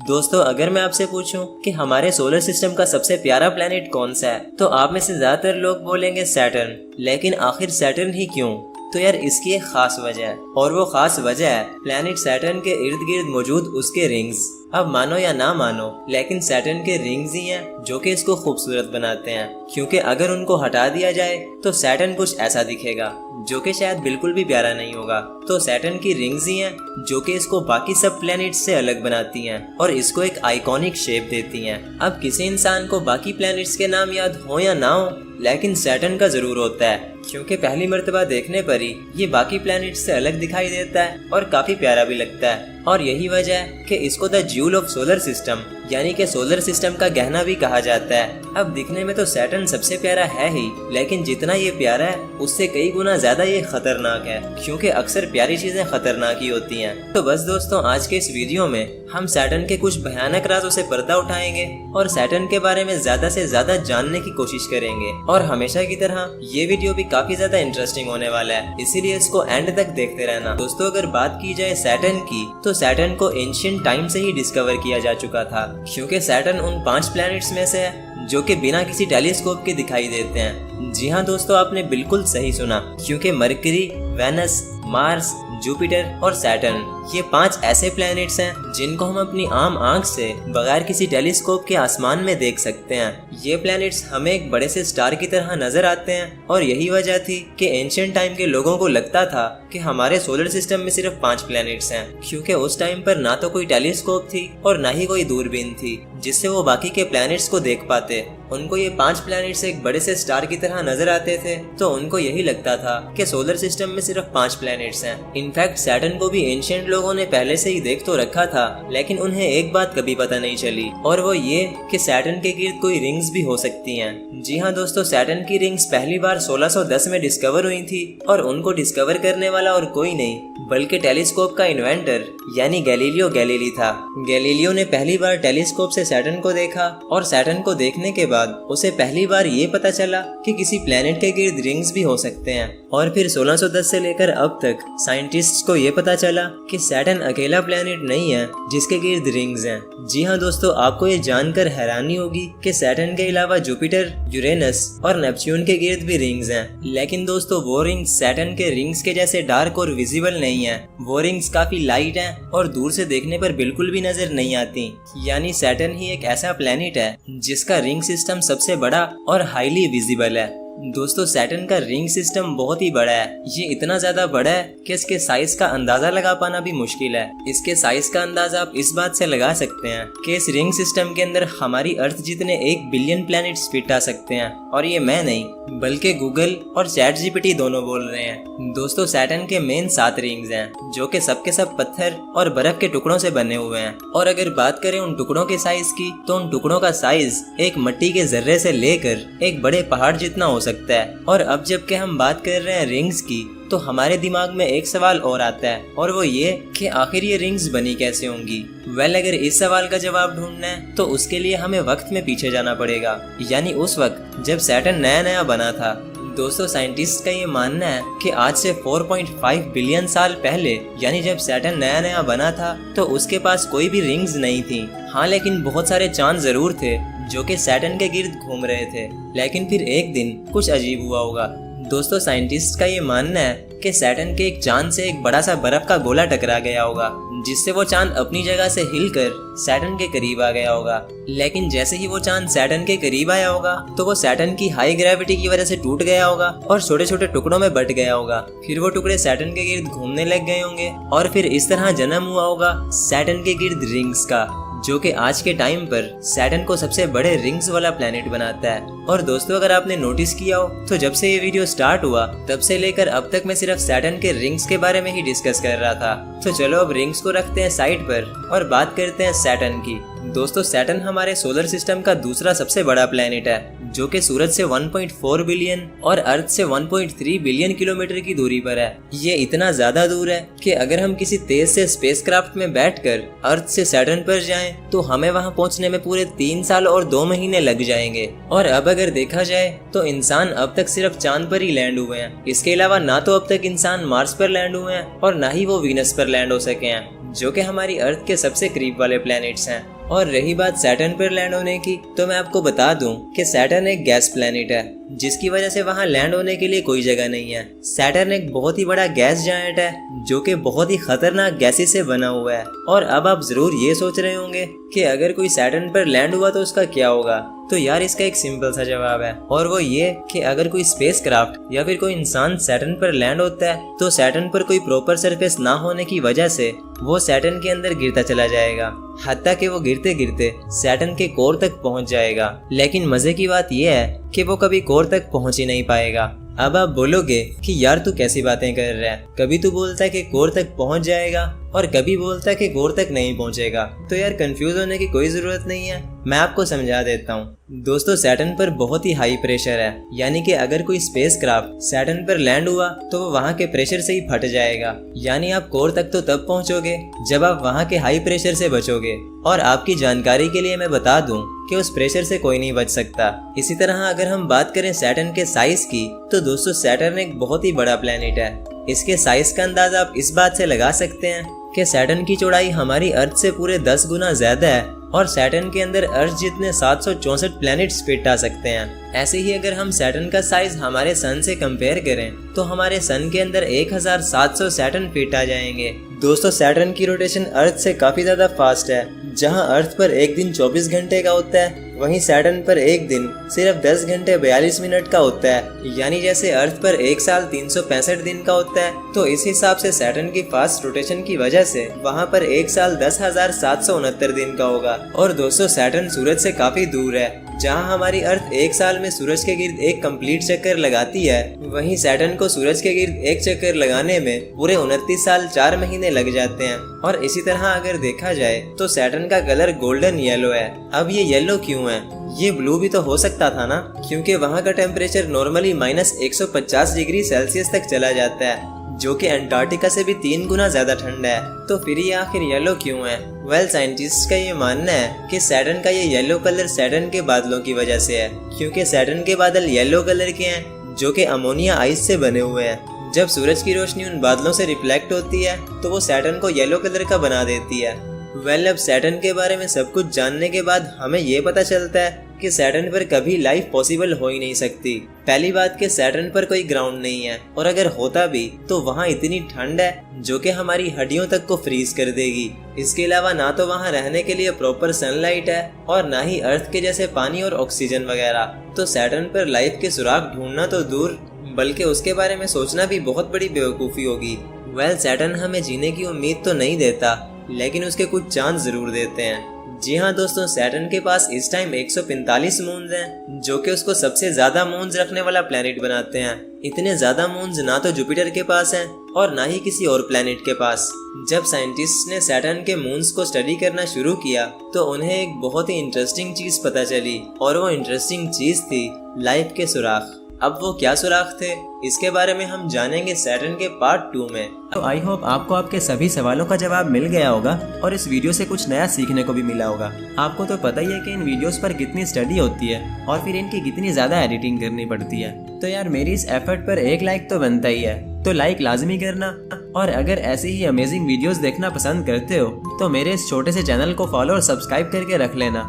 दोस्तों अगर मैं आपसे पूछूं कि हमारे सोलर सिस्टम का सबसे प्यारा प्लेनेट कौन सा है, तो आप में से ज्यादातर लोग बोलेंगे सैटर्न। लेकिन आखिर सैटर्न ही क्यों? तो यार इसकी एक खास वजह है, और वो खास वजह है प्लेनेट सैटर्न के इर्द गिर्द मौजूद उसके रिंग्स। अब मानो या ना मानो, लेकिन सैटर्न के रिंग्स ही हैं जो कि इसको खूबसूरत बनाते हैं। क्योंकि अगर उनको हटा दिया जाए तो सैटर्न कुछ ऐसा दिखेगा जो कि शायद बिल्कुल भी प्यारा नहीं होगा। तो सैटर्न की रिंग्स ही हैं जो कि इसको बाकी सब प्लैनेट्स से अलग बनाती हैं और इसको एक आइकॉनिक शेप देती हैं। अब किसी इंसान को बाकी प्लैनेट्स के नाम याद हो या ना हो, लेकिन सैटर्न का जरूर होता है, क्योंकि पहली मर्तबा देखने पर ही ये बाकी प्लैनेट्स से अलग दिखाई देता है और काफी प्यारा भी लगता है। और यही वजह है कि इसको the jewel of solar system यानी कि सोलर सिस्टम का गहना भी कहा जाता है। अब दिखने में तो सैटर्न सबसे प्यारा है ही, लेकिन जितना ये प्यारा है उससे कई गुना ज्यादा ये खतरनाक है, क्योंकि अक्सर प्यारी चीजें खतरनाक ही होती हैं। तो बस दोस्तों, आज के इस वीडियो में हम सैटर्न के कुछ भयानक राजों से पर्दा उठाएंगे और सैटर्न के बारे में ज्यादा से ज्यादा जानने की कोशिश करेंगे। और हमेशा की तरह ये वीडियो भी काफी ज्यादा इंटरेस्टिंग होने वाला है, इसीलिए इसको एंड तक देखते रहना। दोस्तों अगर बात की जाए सैटर्न की, तो सैटर्न को एंशिएंट टाइम से ही डिस्कवर किया जा चुका था, क्योंकि सैटर्न उन 5 प्लैनेट्स में से है जो कि बिना किसी टेलीस्कोप के दिखाई देते हैं। जी हाँ दोस्तों, आपने बिल्कुल सही सुना, क्योंकि मरकरी, वेनस, मार्स, जुपिटर और सैटर्न ये 5 ऐसे प्लैनेट्स हैं जिनको हम अपनी आम आंख से बगैर किसी टेलीस्कोप के आसमान में देख सकते हैं। ये प्लैनेट्स हमें एक बड़े से स्टार की तरह नजर आते हैं, और यही वजह थी कि एंशिएंट टाइम के लोगों को लगता था कि हमारे सोलर सिस्टम में सिर्फ 5 प्लैनेट्स हैं, क्योंकि उस टाइम पर ना तो कोई टेलीस्कोप थी और ना ही कोई दूरबीन थी जिससे वो बाकी के प्लैनेट्स को देख पाते। उनको ये 5 प्लैनेट्स एक बड़े से स्टार की तरह नजर आते थे, तो उनको यही लगता था कि सोलर सिस्टम में सिर्फ 5 प्लैनेट्स हैं। इनफैक्ट सैटर्न को भी एंशिएंट लोगों ने पहले से ही देख तो रखा था, लेकिन उन्हें एक बात कभी पता नहीं चली, और वो ये कि सैटर्न के गिर्द कोई रिंग्स भी हो सकती हैं। जी हाँ दोस्तों, सैटर्न की रिंग्स पहली बार 1610 में डिस्कवर हुई थी, और उनको डिस्कवर करने वाला और कोई नहीं बल्कि टेलीस्कोप का इन्वेंटर यानी गैलीलियो गैलीली था। गैलीलियो ने पहली बार टेलीस्कोप से सैटर्न को देखा, और सैटर्न को देखने के बाद उसे पहली बार ये पता चला कि किसी प्लेनेट के गिर्द रिंग्स भी हो सकते हैं। और फिर 1610 से लेकर अब तक साइंटिस्ट्स को ये पता चला कि सैटर्न अकेला प्लेनेट नहीं है जिसके गिर्द रिंग्स हैं। जी हाँ दोस्तों, आपको ये जानकर हैरानी होगी कि सैटर्न के अलावा जुपिटर, यूरेनस और नेपच्यून के गिर्द भी रिंग्स हैं। लेकिन दोस्तों वो रिंग्स सैटर्न के रिंग्स के जैसे डार्क और विजिबल नहीं है। वो रिंग्स काफी लाइट हैं और दूर से देखने पर बिल्कुल भी नजर नहीं आती। यानी सैटर्न ही एक ऐसा प्लेनेट है जिसका रिंग सिस्टम सबसे बड़ा और हाईली विजिबल है। दोस्तों सैटर्न का रिंग सिस्टम बहुत ही बड़ा है। ये इतना ज्यादा बड़ा है कि इसके साइज का अंदाजा लगा पाना भी मुश्किल है। इसके साइज का अंदाजा आप इस बात से लगा सकते हैं कि इस रिंग सिस्टम के अंदर हमारी अर्थ जितने 1 बिलियन प्लैनेट्स फिट आ सकते हैं। और ये मैं नहीं बल्कि गूगल और चैट जीपीटी दोनों बोल रहे हैं। दोस्तों सैटर्न के मेन 7 रिंग्स हैं जो कि सबके सब पत्थर और बर्फ के टुकड़ों से बने हुए हैं। और अगर बात करें उन टुकड़ों के साइज की, तो उन टुकड़ों का साइज एक मिट्टी के जर्रे से लेकर एक बड़े पहाड़ जितना हो सकता है। और अब जबकि हम बात कर रहे हैं रिंग्स की, तो हमारे दिमाग में एक सवाल और आता है, और वो ये कि आखिर ये रिंग्स बनी कैसे होंगी। अगर इस सवाल का जवाब ढूंढना है तो उसके लिए हमें वक्त में पीछे जाना पड़ेगा, यानी उस वक्त जब सैटर्न नया नया बना था। दोस्तों साइंटिस्ट का ये मानना है कि आज से 4.5 बिलियन साल पहले, यानी जब सैटर्न नया नया बना था, तो उसके पास कोई भी रिंग्स नहीं थी। हाँ, लेकिन बहुत सारे चांद जरूर थे जो कि सैटर्न के गिर्द घूम रहे थे। लेकिन फिर एक दिन कुछ अजीब हुआ होगा। दोस्तों साइंटिस्ट का ये मानना है कि सैटर्न के एक चांद से एक बड़ा सा बर्फ का गोला टकरा गया होगा, जिससे वो चांद अपनी जगह से हिलकर सैटर्न के करीब आ गया होगा। लेकिन जैसे ही वो चांद सैटर्न के करीब आया होगा, तो वो सैटर्न की हाई ग्रेविटी की वजह से टूट गया होगा और छोटे छोटे टुकड़ों में बट गया होगा। फिर वो टुकड़े सैटर्न के गिर्द घूमने लग गए होंगे, और फिर इस तरह जन्म हुआ होगा सैटर्न के गिर्द रिंग्स का, जो कि आज के टाइम पर सैटर्न को सबसे बड़े रिंग्स वाला प्लेनेट बनाता है। और दोस्तों अगर आपने नोटिस किया हो, तो जब से ये वीडियो स्टार्ट हुआ तब से लेकर अब तक मैं सिर्फ सैटर्न के रिंग्स के बारे में ही डिस्कस कर रहा था। तो चलो अब रिंग्स को रखते हैं साइड पर और बात करते हैं सैटर्न की। दोस्तों सैटर्न हमारे सोलर सिस्टम का दूसरा सबसे बड़ा प्लेनेट है, जो कि सूरज से 1.4 बिलियन और अर्थ से 1.3 बिलियन किलोमीटर की दूरी पर है। ये इतना ज्यादा दूर है कि अगर हम किसी तेज से स्पेसक्राफ्ट में बैठकर अर्थ से सैटर्न पर जाएं, तो हमें वहां पहुंचने में पूरे 3 साल और 2 महीने लग जाएंगे। और अब अगर देखा जाए तो इंसान अब तक सिर्फ चांद पर ही लैंड हुए हैं। इसके अलावा ना तो अब तक इंसान मार्स पर लैंड हुए हैं और ना ही वो वीनस पर लैंड हो सके हैं, जो कि हमारी अर्थ के सबसे करीब वाले प्लैनेट्स हैं। और रही बात सैटर्न पर लैंड होने की, तो मैं आपको बता दूं कि सैटर्न एक गैस प्लेनेट है, जिसकी वजह से वहाँ लैंड होने के लिए कोई जगह नहीं है। सैटर्न एक बहुत ही बड़ा गैस जायंट है जो कि बहुत ही खतरनाक गैसेस से बना हुआ है। और अब आप जरूर ये सोच रहे होंगे कि अगर कोई सैटर्न पर लैंड हुआ तो उसका क्या होगा। तो यार इसका एक सिंपल सा जवाब है, और वो ये कि अगर कोई स्पेसक्राफ्ट या फिर कोई इंसान सैटर्न पर लैंड होता है तो सैटर्न पर कोई प्रॉपर सरफेस ना होने की वजह से वो सैटर्न के अंदर गिरता चला जाएगा, हत्ता कि वो गिरते गिरते सैटर्न के कोर तक पहुंच जाएगा। लेकिन मजे की बात यह है कि वो कभी कोर तक पहुंच ही नहीं पाएगा। अब आप बोलोगे कि यार तू कैसी बातें कर रहा है, कभी तू बोलता है कि कोर तक पहुंच जाएगा और कभी बोलता है कि कोर तक नहीं पहुंचेगा। तो यार कंफ्यूज होने की कोई जरूरत नहीं है, मैं आपको समझा देता हूँ। दोस्तों सैटर्न पर बहुत ही हाई प्रेशर है, यानी कि अगर कोई स्पेसक्राफ्ट सैटर्न पर लैंड हुआ तो वो वहाँ के प्रेशर से ही फट जाएगा। यानी आप कोर तक तो तब पहुँचोगे जब आप वहाँ के हाई प्रेशर से बचोगे। और आपकी जानकारी के लिए मैं बता दूं कि उस प्रेशर से कोई नहीं बच सकता। इसी तरह अगर हम बात करें सैटर्न के साइज की, तो दोस्तों सैटर्न एक बहुत ही बड़ा प्लेनेट है। इसके साइज का अंदाजा आप इस बात से लगा सकते हैं कि सैटर्न की चौड़ाई हमारी अर्थ से पूरे 10 गुना ज्यादा है और सैटर्न के अंदर अर्थ जितने 764 प्लैनेट्स फिट आ सकते हैं। ऐसे ही अगर हम सैटर्न का साइज हमारे सन से कंपेयर करें तो हमारे सन के अंदर 1700 सैटर्न फिट आ जाएंगे। दोस्तों सैटर्न की रोटेशन अर्थ से काफी ज्यादा फास्ट है। जहां अर्थ पर एक दिन 24 घंटे का होता है, वहीं सैटर्न पर एक दिन सिर्फ 10 घंटे 42 मिनट का होता है। यानी जैसे अर्थ पर एक साल 365 दिन का होता है, तो इस हिसाब से सैटर्न की फास्ट रोटेशन की वजह से वहां पर एक साल 10,769 दिन का होगा। और दोस्तों सैटर्न सूरज से काफी दूर है। जहां हमारी अर्थ एक साल में सूरज के गिर्द एक कंप्लीट चक्कर लगाती है, वहीं सैटर्न को सूरज के गिर्द एक चक्कर लगाने में पूरे 29 साल 4 महीने लग जाते हैं। और इसी तरह अगर देखा जाए तो सैटर्न का कलर गोल्डन येलो है। अब ये येलो क्यों है? ये ब्लू भी तो हो सकता था ना, क्योंकि वहाँ का टेम्परेचर नॉर्मली -150 डिग्री सेल्सियस तक चला जाता है, जो कि अंटार्कटिका से भी 3 गुना ज्यादा ठंडा है। तो फिर ये आखिर येलो क्यों है? वेल साइंटिस्ट का ये मानना है कि सैटर्न का ये येलो कलर सैटर्न के बादलों की वजह से है, क्योंकि सैटर्न के बादल येलो कलर के हैं जो कि अमोनिया आइस से बने हुए हैं। जब सूरज की रोशनी उन बादलों से रिफ्लेक्ट होती है तो वो सैटर्न को येलो कलर का बना देती है। अब सैटर्न के बारे में सब कुछ जानने के बाद हमें ये पता चलता है कि सैटर्न पर कभी लाइफ पॉसिबल हो ही नहीं सकती। पहली बात कि सैटर्न पर कोई ग्राउंड नहीं है, और अगर होता भी तो वहाँ इतनी ठंड है जो कि हमारी हड्डियों तक को फ्रीज कर देगी। इसके अलावा ना तो वहाँ रहने के लिए प्रॉपर सनलाइट है और ना ही अर्थ के जैसे पानी और ऑक्सीजन वगैरह। तो सैटर्न पर लाइफ के सुराग ढूंढना तो दूर, बल्कि उसके बारे में सोचना भी बहुत बड़ी बेवकूफ़ी होगी। वेल सैटर्न हमें जीने की उम्मीद तो नहीं देता, लेकिन उसके कुछ चांस जरूर देते हैं। जी हाँ दोस्तों, सैटर्न के पास इस टाइम 145 मून्स हैं, जो कि उसको सबसे ज्यादा मून्स रखने वाला प्लेनेट बनाते हैं। इतने ज्यादा मून्स ना तो जुपिटर के पास हैं और ना ही किसी और प्लेनेट के पास। जब साइंटिस्ट ने सैटर्न के मून्स को स्टडी करना शुरू किया तो उन्हें एक बहुत ही इंटरेस्टिंग चीज पता चली, और वो इंटरेस्टिंग चीज थी लाइफ के सुराख। अब वो क्या सुराख थे, इसके बारे में हम जानेंगे सैटर्न के पार्ट 2 में। तो आई होप आपको आपके सभी सवालों का जवाब मिल गया होगा और इस वीडियो से कुछ नया सीखने को भी मिला होगा। आपको तो पता ही है कि इन वीडियोस पर कितनी स्टडी होती है और फिर इनकी कितनी ज्यादा एडिटिंग करनी पड़ती है। तो यार मेरी इस एफर्ट पर एक लाइक तो बनता ही है, तो लाइक लाजमी करना। और अगर ऐसी ही अमेजिंग वीडियोस देखना पसंद करते हो तो मेरे इस छोटे से चैनल को फॉलो और सब्सक्राइब करके रख लेना।